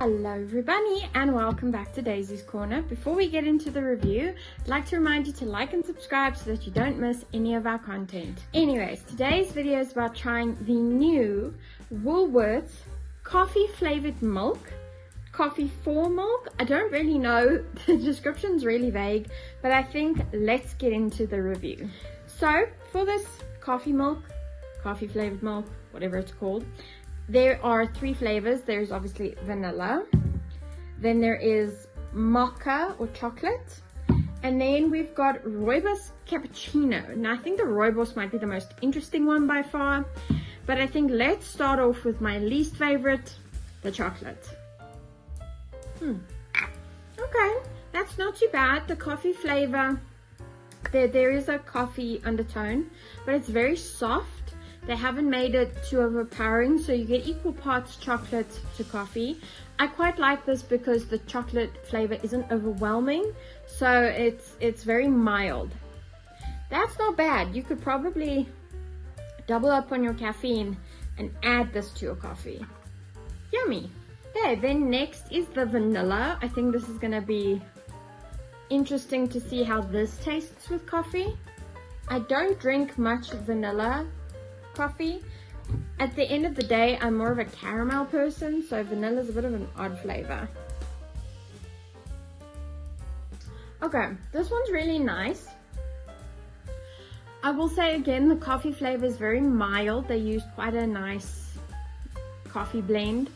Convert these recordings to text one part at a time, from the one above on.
Hello everybody and welcome back to Daisy's Corner. Before we get into the review, I'd like to remind you to like and subscribe so that you don't miss any of our content. Anyways, today's video is about trying the new Woolworths coffee flavored milk. Coffee for milk? I don't really know, the description's really vague, but I think let's get into the review. So for this coffee flavored milk, whatever it's called, there are three flavors. There's obviously vanilla, then there is mocha or chocolate, and then we've got rooibos cappuccino. Now I think the rooibos might be the most interesting one by far, but I think let's start off with my least favorite, the chocolate. Okay, that's not too bad. The coffee flavor, there is a coffee undertone, but it's very soft. They haven't made it too overpowering, so you get equal parts chocolate to coffee. I quite like this because the chocolate flavor isn't overwhelming, so it's very mild. That's not bad. You could probably double up on your caffeine and add this to your coffee. Yummy. Okay, then next is the vanilla. I think this is gonna be interesting to see how this tastes with coffee. I don't drink much vanilla coffee. At the end of the day, I'm more of a caramel person, so vanilla is a bit of an odd flavor. Okay, this one's really nice. I will say again, the coffee flavor is very mild. They used quite a nice coffee blend.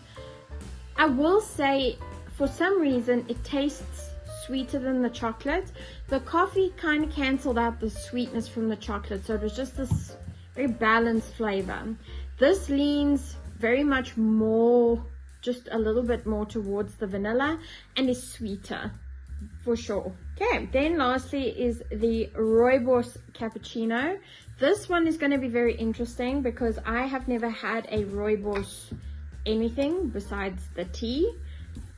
I will say, for some reason, it tastes sweeter than the chocolate. The coffee kind of canceled out the sweetness from the chocolate, so it was just this very balanced flavor. This leans very much more, just a little bit more towards the vanilla, and is sweeter for sure. Okay, then lastly is the rooibos cappuccino. This one is going to be very interesting because I have never had a rooibos anything besides the tea,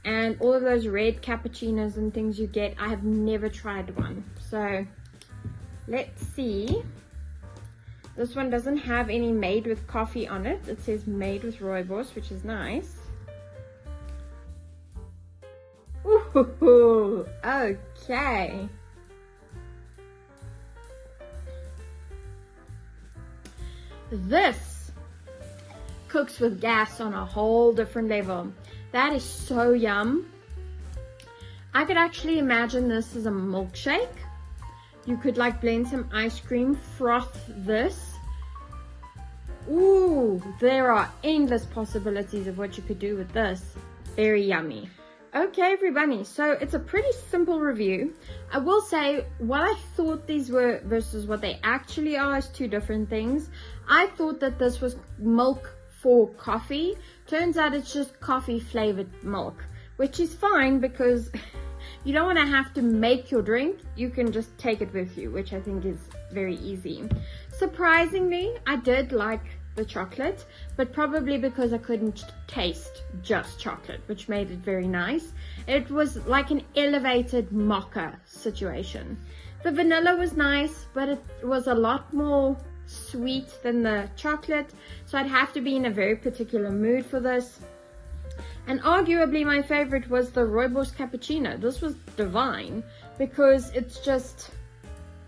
and all of those red cappuccinos and things you get, I have never tried one. So let's see. This one doesn't have any made with coffee on it. It says made with rooibos, which is nice. Ooh, okay. This cooks with gas on a whole different level. That is so yum. I could actually imagine this as a milkshake. You could like blend some ice cream, froth this. Ooh, there are endless possibilities of what you could do with this. Very yummy. Okay everybody, so it's a pretty simple review. I will say what I thought these were versus what they actually are is two different things. I thought that this was milk for coffee. Turns out it's just coffee flavored milk, which is fine because you don't want to have to make your drink. You can just take it with you, which I think is very easy. Surprisingly, I did like the chocolate, but probably because I couldn't taste just chocolate, which made it very nice. It was like an elevated mocha situation. The vanilla was nice, but it was a lot more sweet than the chocolate, so I'd have to be in a very particular mood for this. And arguably my favorite was the rooibos cappuccino. This was divine because it's just,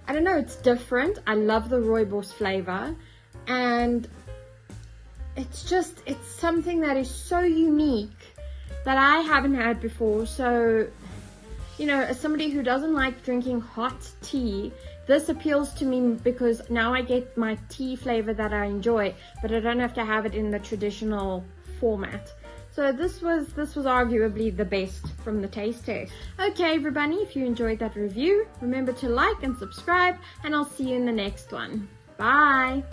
I don't know, it's different. I love the rooibos flavor, and it's something that is so unique that I haven't had before. So, you know, as somebody who doesn't like drinking hot tea, this appeals to me because now I get my tea flavor that I enjoy, but I don't have to have it in the traditional format. So this was arguably the best from the taste test. Okay everybody, if you enjoyed that review, remember to like and subscribe, and I'll see you in the next one. Bye!